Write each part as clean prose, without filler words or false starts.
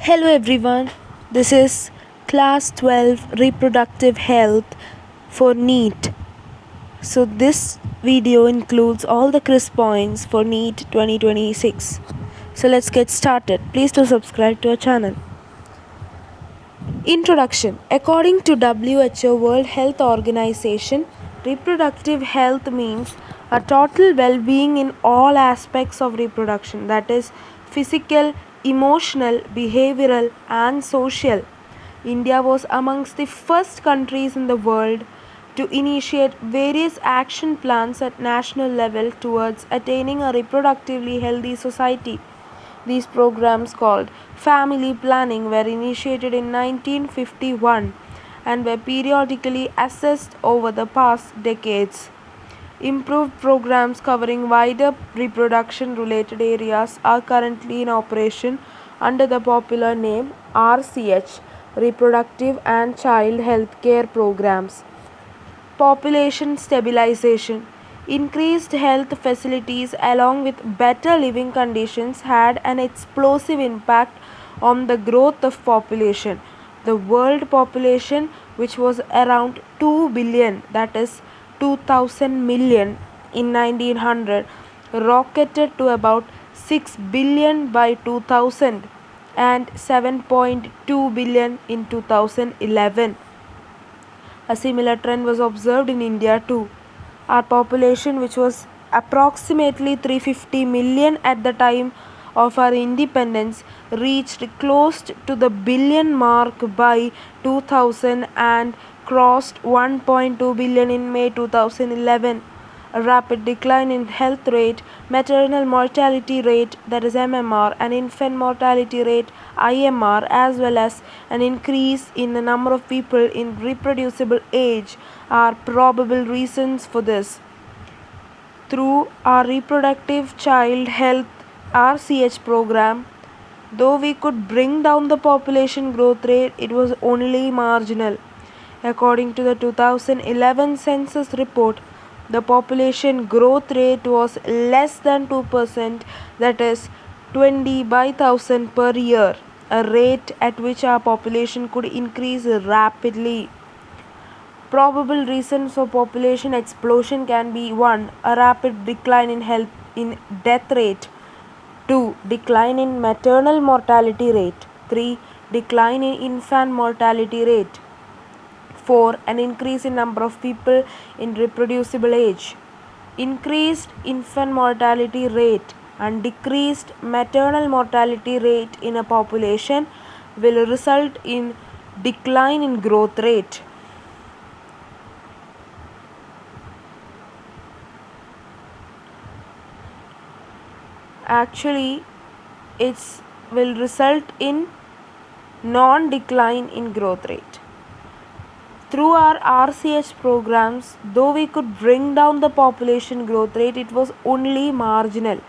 Hello everyone, this is Class 12 Reproductive Health for Neet. So this video includes all the quiz points for Neet 2026. So let's get started. Please do subscribe to our channel. Introduction. According to WHO World Health Organization, reproductive health means a total well-being in all aspects of reproduction, that is physical, emotional, behavioral and social. India was amongst the first countries in the world to initiate various action plans at national level towards attaining a reproductively healthy society. These programs, called family planning, were initiated in 1951 and were periodically assessed over the past decades. Improved programs covering wider reproduction related areas are currently in operation under the popular name RCH, Reproductive and Child Health Care Programs. Population stabilization. Increased health facilities along with better living conditions had an explosive impact on the growth of population. The world population, which was around 2 billion, that is 2000 million in 1900, rocketed to about 6 billion by 2000 and 7.2 billion in 2011. A similar trend was observed in India too. Our population, which was approximately 350 million at the time of our independence, reached close to the billion mark by 2000 and crossed 1.2 billion in May 2011. A rapid decline in health rate, maternal mortality rate, that is MMR, and infant mortality rate, IMR, as well as an increase in the number of people in reproducible age are probable reasons for this. Through our reproductive child health RCH program, though we could bring down the population growth rate, it was only marginal. According to the 2011 census report, the population growth rate was less than 2%, that is 20 by 1000 per year, a rate at which our population could increase rapidly. Probable reasons for population explosion can be: 1. A rapid decline in death rate, 2. Decline in maternal mortality rate, 3. Decline in infant mortality rate, 4. An increase in number of people in reproducible age. Increased infant mortality rate and decreased maternal mortality rate in a population will result in decline in growth rate. Actually, it will result in non-decline in growth rate. Through our RCH programs, though we could bring down the population growth rate, it was only marginal.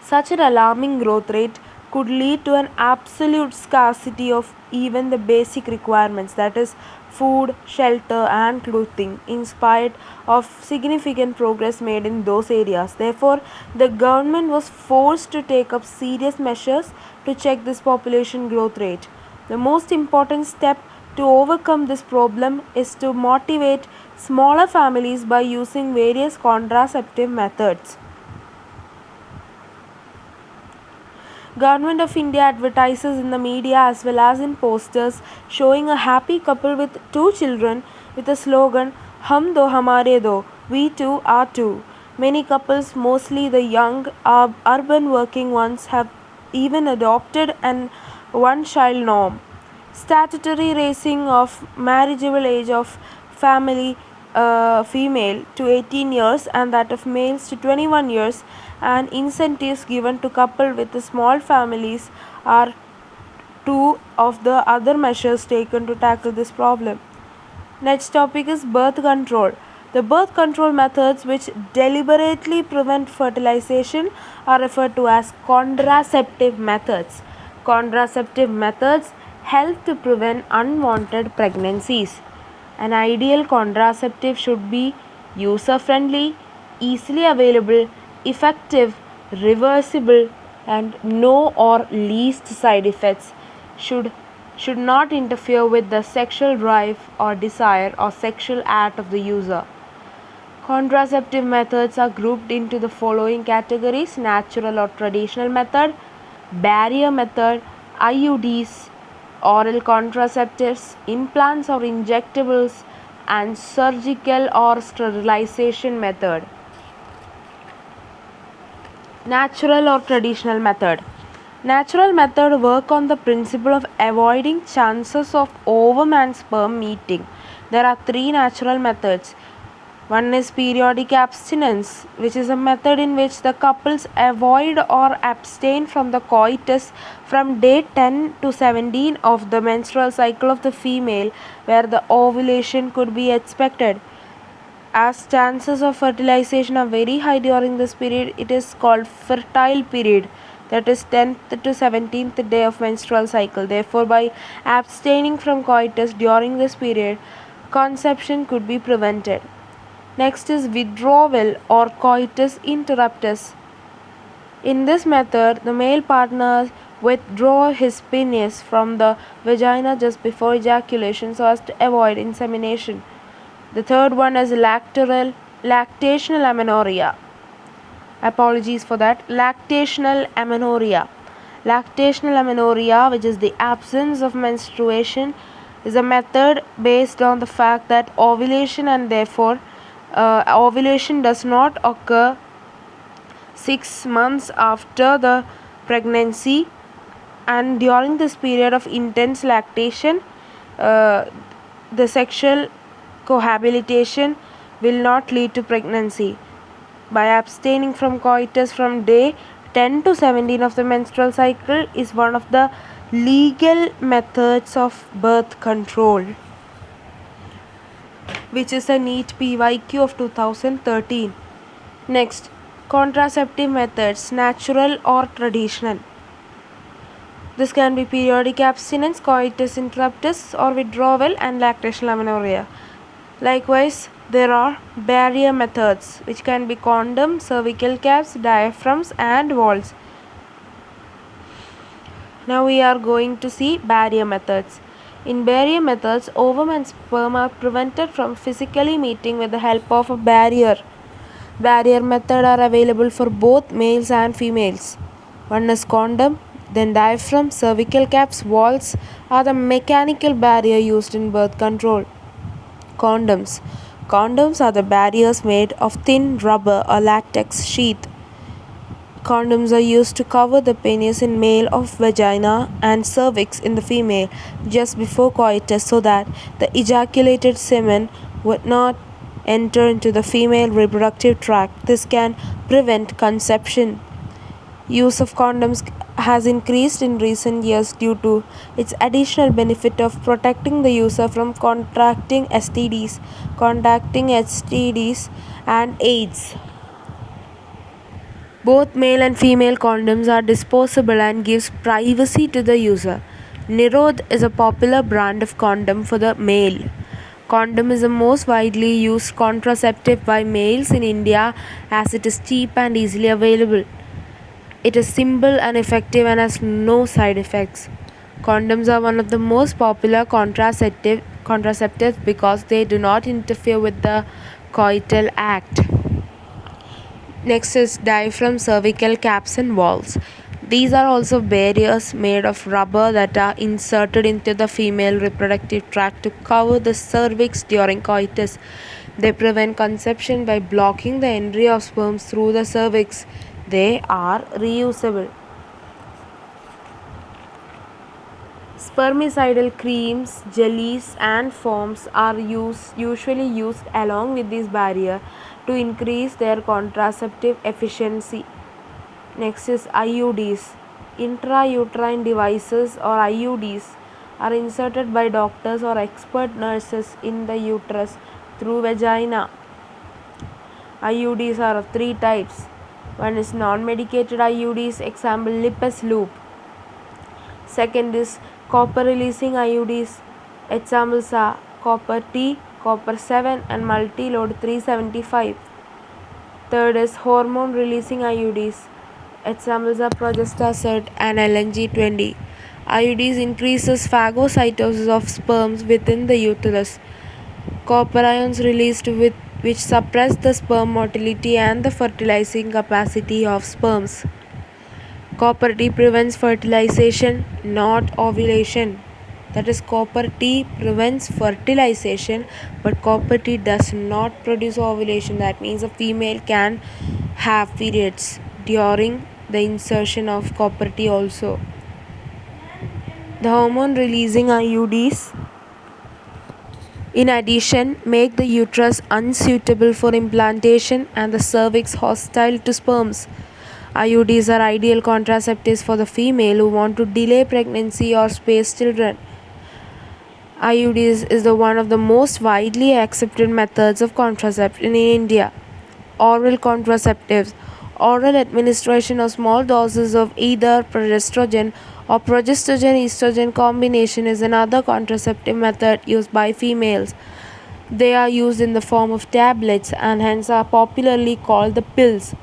Such an alarming growth rate could lead to an absolute scarcity of even the basic requirements, that is food, shelter and clothing, in spite of significant progress made in those areas. Therefore, the government was forced to take up serious measures to check this population growth rate. The most important step to overcome this problem is to motivate smaller families by using various contraceptive methods. Government of India advertises in the media as well as in posters showing a happy couple with 2 children with the slogan "Hum do hamare do," we too are two. Many couples, mostly the young urban working ones, have even adopted an one-child norm. Statutory raising of marriageable age of family female to 18 years and that of males to 21 years, and incentives given to couple with small families are two of the other measures taken to tackle this problem. Next topic is birth control. The birth control methods which deliberately prevent fertilization are referred to as contraceptive methods. Contraceptive methods help to prevent unwanted pregnancies. An ideal contraceptive should be user-friendly, easily available, effective, reversible, and no or least side effects, should not interfere with the sexual drive or desire or sexual act of the user. Contraceptive methods are grouped into the following categories: natural or traditional method, barrier method, IUDs, oral contraceptives, implants or injectables, and surgical or sterilization method. Natural or traditional method. Natural method work on the principle of avoiding chances of ovum and sperm meeting. There are three natural methods. One is periodic abstinence, which is a method in which the couples avoid or abstain from the coitus from day 10 to 17 of the menstrual cycle of the female, where the ovulation could be expected. As chances of fertilization are very high during this period, it is called fertile period, that is 10th to 17th day of menstrual cycle. Therefore, by abstaining from coitus during this period, conception could be prevented. Next is withdrawal or coitus interruptus. In this method, the male partner withdraws his penis from the vagina just before ejaculation so as to avoid insemination. The third one is lactational amenorrhea. Apologies for that. Lactational amenorrhea. Lactational amenorrhea, which is the absence of menstruation, is a method based on the fact that ovulation and therefore ovulation does not occur 6 months after the pregnancy, and during this period of intense lactation, the sexual cohabitation will not lead to pregnancy. By abstaining from coitus from day 10 to 17 of the menstrual cycle is one of the legal methods of birth control, which is a Neet PYQ of 2013. Next, contraceptive methods, natural or traditional. This can be periodic abstinence, coitus interruptus, or withdrawal, and lactational amenorrhea. Likewise, there are barrier methods, which can be condom, cervical caps, diaphragms, and valves. Now we are going to see barrier methods. In barrier methods, ovum and sperm are prevented from physically meeting with the help of a barrier. Barrier method are available for both males and females. One is condom, then diaphragm, cervical caps, valves are the mechanical barrier used in birth control. Condoms. Condoms are the barriers made of thin rubber or latex sheath. Condoms are used to cover the penis in male of vagina and cervix in the female just before coitus so that the ejaculated semen would not enter into the female reproductive tract. This can prevent conception. Use of condoms has increased in recent years due to its additional benefit of protecting the user from contracting STDs and AIDS. Both male and female condoms are disposable and gives privacy to the user. Nirod is a popular brand of condom for the male. Condom is the most widely used contraceptive by males in India as it is cheap and easily available. It is simple and effective and has no side effects. Condoms are one of the most popular contraceptives because they do not interfere with the coital act. Next is diaphragm, cervical caps, and valves. These are also barriers made of rubber that are inserted into the female reproductive tract to cover the cervix during coitus. They prevent conception by blocking the entry of sperms through the cervix. They are reusable. Spermicidal creams, jellies, and foams are usually used along with this barrier to increase their contraceptive efficiency. Next is IUDs. Intrauterine devices or IUDs are inserted by doctors or expert nurses in the uterus through vagina. IUDs are of three types. One is non-medicated IUDs, example Lippes loop. Second is copper releasing IUDs, examples are copper T, copper 7 and multi-load 375. Third is hormone releasing IUDs, Examples are Ncert and LNG-20. IUDs increases phagocytosis of sperms within the uterus. Copper ions released which suppress the sperm motility and the fertilizing capacity of sperms. Copper T prevents fertilization, not ovulation. That is, copper T prevents fertilization, but copper T does not produce ovulation. That means a female can have periods during the insertion of copper T also. The hormone releasing IUDs in addition make the uterus unsuitable for implantation and the cervix hostile to sperms. IUDs are ideal contraceptives for the female who want to delay pregnancy or space children. IUDs is the one of the most widely accepted methods of contraception in India. Oral contraceptives. Oral administration of small doses of either progesterone or progesterone-estrogen combination is another contraceptive method used by females. They are used in the form of tablets and hence are popularly called the pills.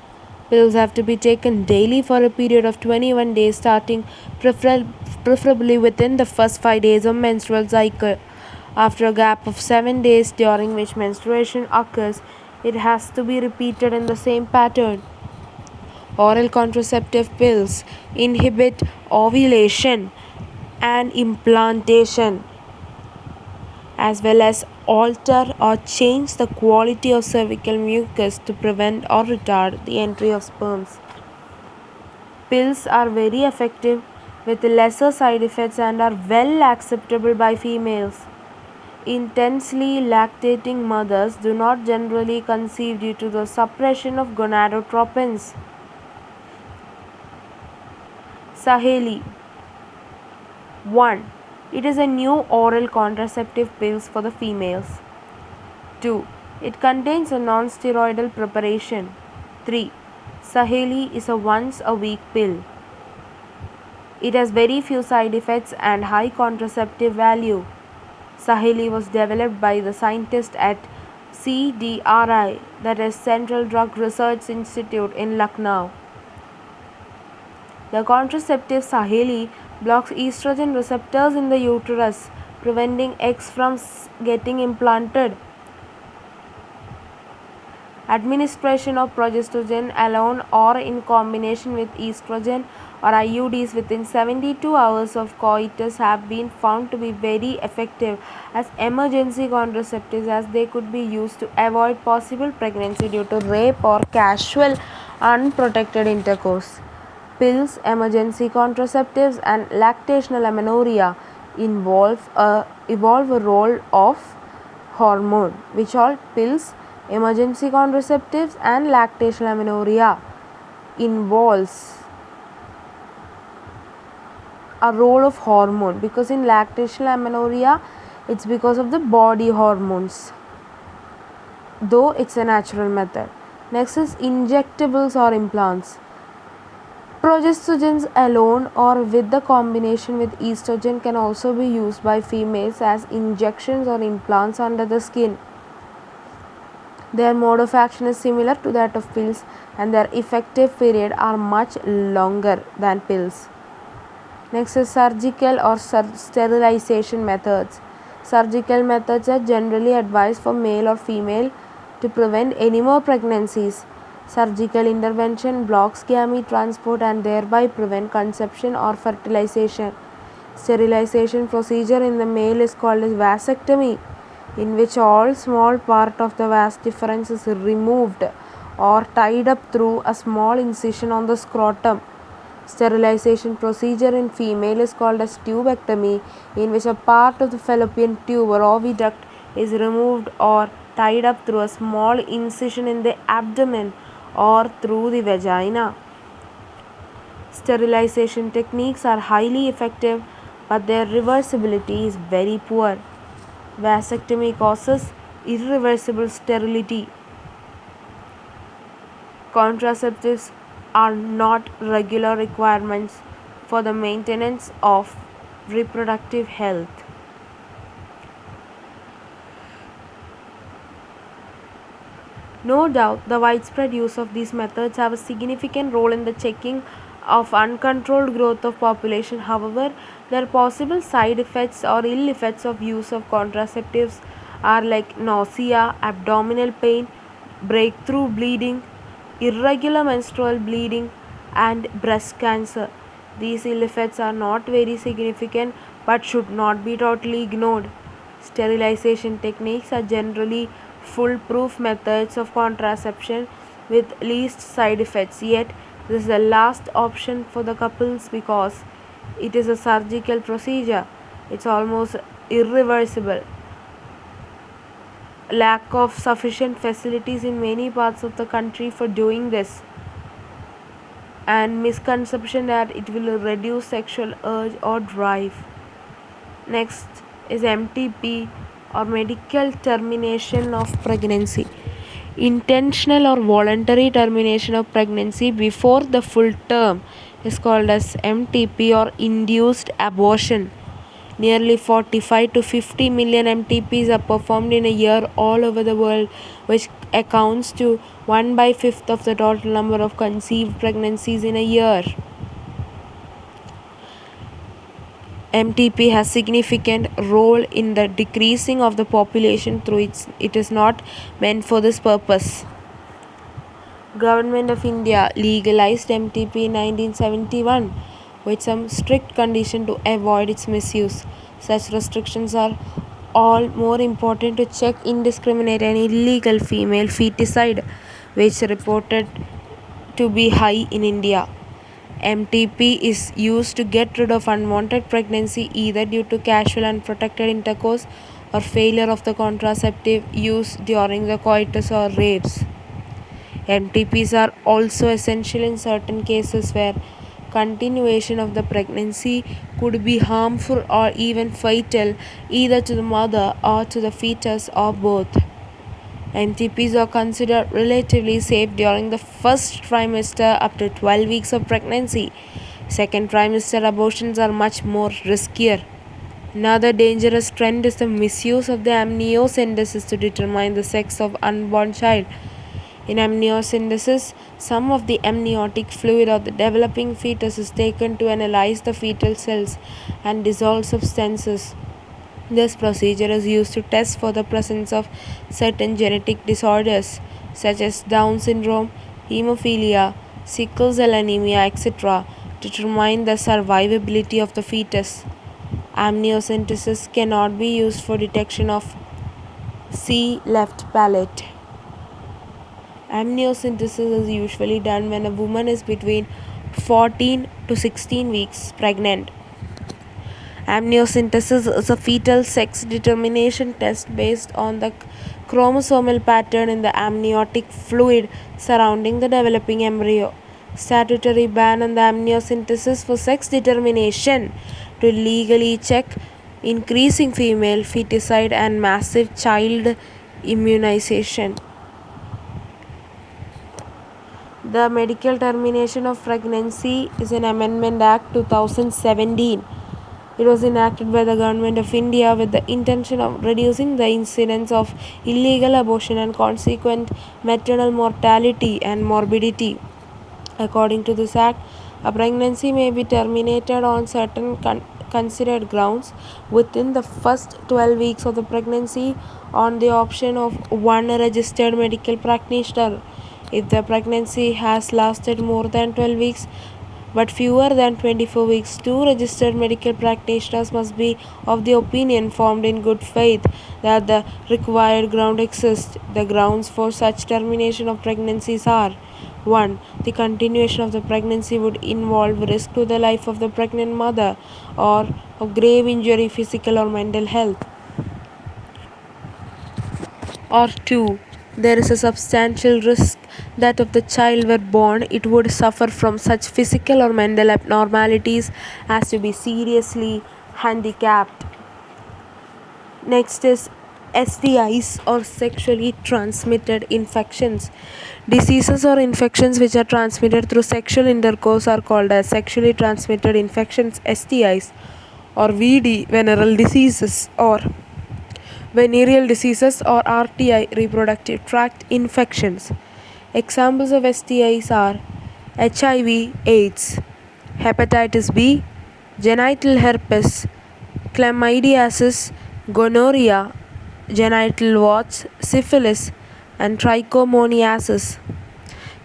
Pills have to be taken daily for a period of 21 days, starting preferably within the first 5 days of menstrual cycle. After a gap of 7 days during which menstruation occurs, it has to be repeated in the same pattern. Oral contraceptive pills inhibit ovulation and implantation, as well as alter or change the quality of cervical mucus to prevent or retard the entry of sperms. Pills are very effective with lesser side effects and are well acceptable by females. Intensely lactating mothers do not generally conceive due to the suppression of gonadotropins. Saheli 1. It is a new oral contraceptive pills for the females. 2. It contains a non-steroidal preparation. 3. Saheli is a once a week pill. It has very few side effects and high contraceptive value. Saheli was developed by the scientists at CDRI, that is Central Drug Research Institute in Lucknow. The contraceptive Saheli blocks estrogen receptors in the uterus, preventing eggs from getting implanted. Administration of progesterone alone or in combination with estrogen or IUDs within 72 hours of coitus have been found to be very effective as emergency contraceptives, as they could be used to avoid possible pregnancy due to rape or casual unprotected intercourse. Pills, emergency contraceptives, and lactational amenorrhea involve a role of hormone, which all pills, emergency contraceptives, and lactational amenorrhea involves a role of hormone, because in lactational amenorrhea it's because of the body hormones, though it's a natural method. Next is injectables or implants. Progestogens alone or with the combination with estrogen can also be used by females as injections or implants under the skin. Their mode of action is similar to that of pills and their effective period are much longer than pills. Next is surgical or sterilization methods. Surgical methods are generally advised for male or female to prevent any more pregnancies. Surgical intervention blocks gamete transport and thereby prevent conception or fertilization. Sterilization procedure in the male is called as vasectomy, in which all small part of the vas deferens is removed or tied up through a small incision on the scrotum. Sterilization procedure in female is called as tubectomy, in which a part of the fallopian tube or oviduct is removed or tied up through a small incision in the abdomen or through the vagina. Sterilization techniques are highly effective, but their reversibility is very poor. Vasectomy causes irreversible sterility. Contraceptives are not regular requirements for the maintenance of reproductive health. No doubt, the widespread use of these methods have a significant role in the checking of uncontrolled growth of population. However, their possible side effects or ill effects of use of contraceptives are like nausea, abdominal pain, breakthrough bleeding, irregular menstrual bleeding, and breast cancer. These ill effects are not very significant but should not be totally ignored. Sterilization techniques are generally foolproof methods of contraception with least side effects, yet this is the last option for the couples because it is a surgical procedure. It's almost irreversible. Lack of sufficient facilities in many parts of the country for doing this, and misconception that it will reduce sexual urge or drive. Next is MTP or medical termination of pregnancy. Intentional or voluntary termination of pregnancy before the full term is called as MTP or induced abortion. Nearly 45 to 50 million MTPs are performed in a year all over the world, which accounts to 1/5 of the total number of conceived pregnancies in a year. MTP has significant role in the decreasing of the population through it is not meant for this purpose. Government of India legalized MTP in 1971 with some strict condition to avoid its misuse. Such restrictions are all more important to check indiscriminate and illegal female feticide, which reported to be high in India. MTP is used to get rid of unwanted pregnancy either due to casual unprotected intercourse or failure of the contraceptive use during the coitus or rapes. MTPs are also essential in certain cases where continuation of the pregnancy could be harmful or even fatal either to the mother or to the fetus or both. MTPs are considered relatively safe during the first trimester up to 12 weeks of pregnancy. Second trimester abortions are much more riskier. Another dangerous trend is the misuse of the amniocentesis to determine the sex of unborn child. In amniocentesis, some of the amniotic fluid of the developing fetus is taken to analyze the fetal cells and dissolved substances. This procedure is used to test for the presence of certain genetic disorders such as Down syndrome, hemophilia, sickle cell anemia, etc. to determine the survivability of the fetus. Amniocentesis cannot be used for detection of C. left palate. Amniocentesis is usually done when a woman is between 14 to 16 weeks pregnant. Amniocentesis is a fetal sex determination test based on the chromosomal pattern in the amniotic fluid surrounding the developing embryo. Statutory ban on the amniocentesis for sex determination to legally check increasing female feticide and massive child immunization. The Medical Termination of Pregnancy is an Amendment Act 2017. It was enacted by the Government of India with the intention of reducing the incidence of illegal abortion and consequent maternal mortality and morbidity. According to this act, a pregnancy may be terminated on certain considered grounds within the first 12 weeks of the pregnancy on the option of one registered medical practitioner. If the pregnancy has lasted more than 12 weeks but fewer than 24 weeks, two registered medical practitioners must be of the opinion formed in good faith that the required ground exists. The grounds for such termination of pregnancies are: 1. The continuation of the pregnancy would involve risk to the life of the pregnant mother or of grave injury, physical or mental health. Or 2. There is a substantial risk that if the child were born, it would suffer from such physical or mental abnormalities as to be seriously handicapped. Next is STIs or sexually transmitted infections. Diseases or infections which are transmitted through sexual intercourse are called as sexually transmitted infections, STIs, or VD, venereal diseases, or venereal diseases or RTI, reproductive tract infections. Examples of STIs are HIV, AIDS, hepatitis B, genital herpes, chlamydiasis, gonorrhea, genital warts, syphilis, and trichomoniasis.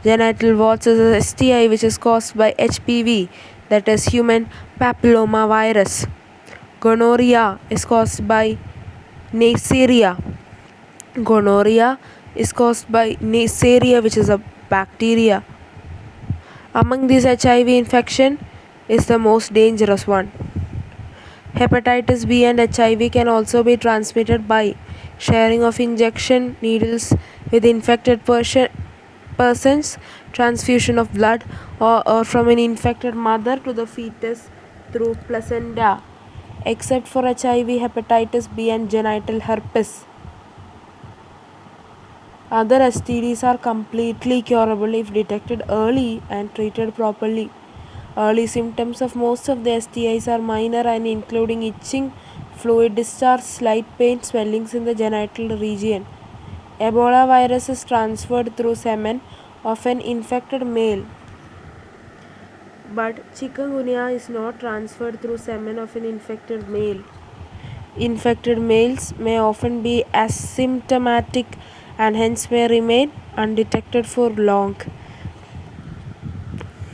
Genital warts is a STI which is caused by HPV, that is human papilloma virus. Gonorrhea is caused by Neisseria. Gonorrhea is caused by Neisseria, which is a bacteria. Among these, HIV infection is the most dangerous one. Hepatitis B and HIV can also be transmitted by sharing of injection needles with infected persons, transfusion of blood, or from an infected mother to the fetus through placenta, except for HIV, hepatitis B, and genital herpes. Other STDs are completely curable if detected early and treated properly. Early symptoms of most of the STIs are minor and including itching, fluid discharge, slight pain, swellings in the genital region. Ebola virus is transferred through semen of an infected male, but chikungunya is not transferred through semen of an infected male. Infected males may often be asymptomatic and hence may remain undetected for long.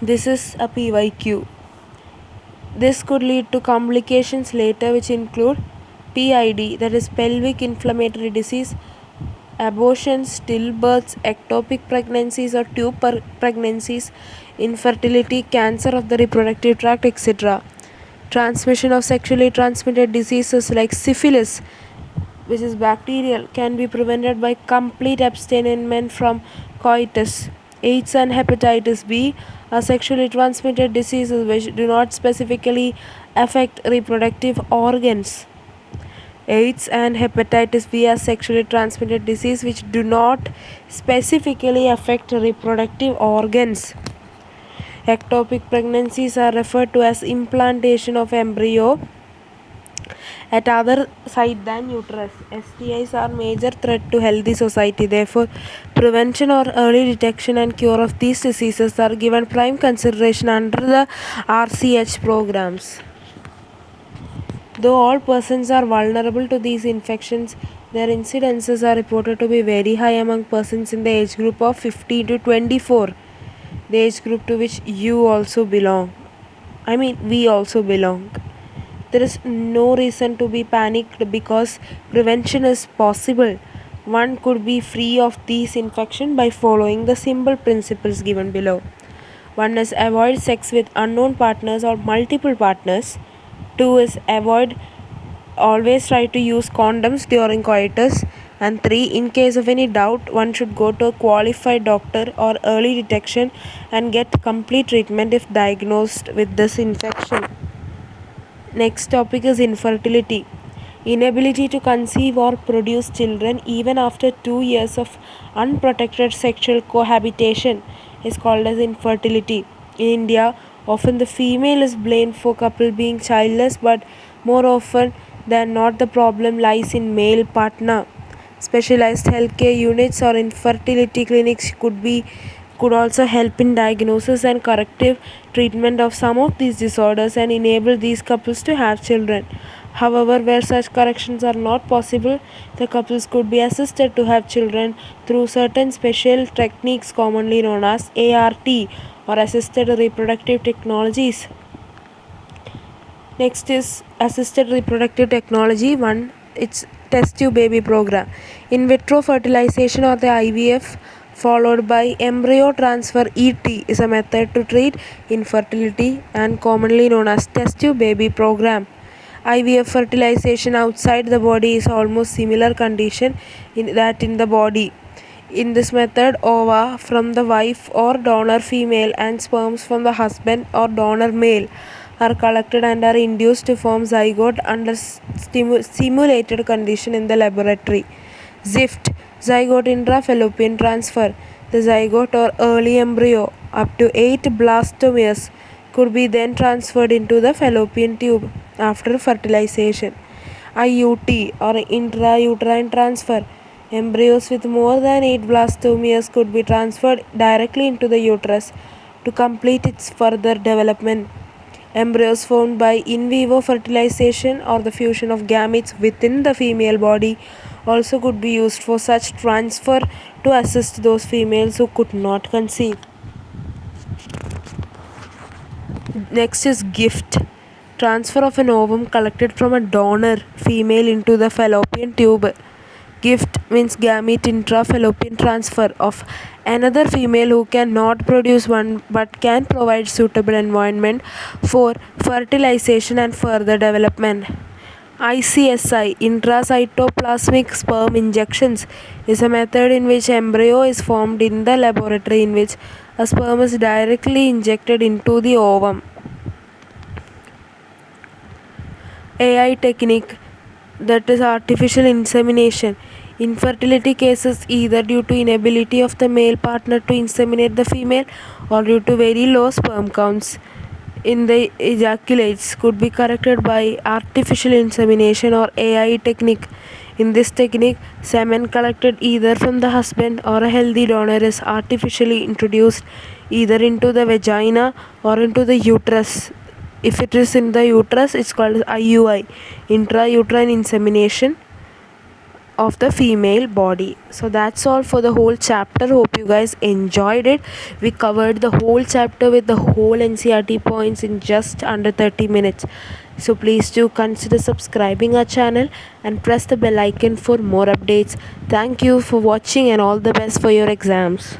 This is a PYQ. This could lead to complications later, which include PID, that is pelvic inflammatory disease, abortions, stillbirths, ectopic pregnancies or tube pregnancies, infertility, cancer of the reproductive tract, etc. Transmission of sexually transmitted diseases like syphilis, which is bacterial, can be prevented by complete abstinence from coitus. AIDS and hepatitis B are sexually transmitted diseases which do not specifically affect reproductive organs. AIDS and hepatitis B are sexually transmitted diseases which do not specifically affect reproductive organs. Ectopic pregnancies are referred to as implantation of embryo at other site than uterus. STIs are major threat to healthy society. Therefore, prevention or early detection and cure of these diseases are given prime consideration under the RCH programs. Though all persons are vulnerable to these infections, their incidences are reported to be very high among persons in the age group of 15 to 24, the age group to which we also belong. There is no reason to be panicked because prevention is possible. One could be free of these infections by following the simple principles given below. One is avoid sex with unknown partners or multiple partners. Two is always try to use condoms during coitus. And 3, in case of any doubt, one should go to a qualified doctor or early detection and get complete treatment if diagnosed with this infection. Next topic is infertility. Inability to conceive or produce children even after 2 years of unprotected sexual cohabitation is called as infertility. In India, often the female is blamed for couple being childless, but more often than not the problem lies in male partner. Specialized healthcare units or infertility clinics could also help in diagnosis and corrective treatment of some of these disorders and enable these couples to have children. However, where such corrections are not possible, the couples could be assisted to have children through certain special techniques commonly known as ART or assisted reproductive technologies. Next is assisted reproductive technology. One, it's test tube baby program. In vitro fertilization or the IVF followed by embryo transfer ET is a method to treat infertility and commonly known as test tube baby program. IVF fertilization outside the body is almost similar condition in the body. In this method, ova from the wife or donor female and sperms from the husband or donor male are collected and are induced to form zygote under simulated condition in the laboratory. ZIFT, zygote intrafallopian transfer. The zygote or early embryo up to 8 blastomeres could be then transferred into the fallopian tube after fertilization. IUT or intrauterine transfer. Embryos with more than 8 blastomeres could be transferred directly into the uterus to complete its further development. Embryos formed by in vivo fertilization or the fusion of gametes within the female body also could be used for such transfer to assist those females who could not conceive. Next is gift. Transfer of an ovum collected from a donor female into the fallopian tube. Gift means gamete intra-fallopian transfer of another female who cannot produce one but can provide suitable environment for fertilization and further development. ICSI, intracytoplasmic sperm injections, is a method in which embryo is formed in the laboratory in which a sperm is directly injected into the ovum. AI technique, that is artificial insemination. Infertility cases either due to inability of the male partner to inseminate the female or due to very low sperm counts in the ejaculates could be corrected by artificial insemination or AI technique. In this technique, semen collected either from the husband or a healthy donor is artificially introduced either into the vagina or into the uterus. If it is in the uterus, it's called IUI, intrauterine insemination of the female body. So that's all for the whole chapter. Hope you guys enjoyed it. We covered the whole chapter with the whole NCERT points in just under 30 minutes. So please do consider subscribing our channel and press the bell icon for more updates. Thank you for watching and all the best for your exams.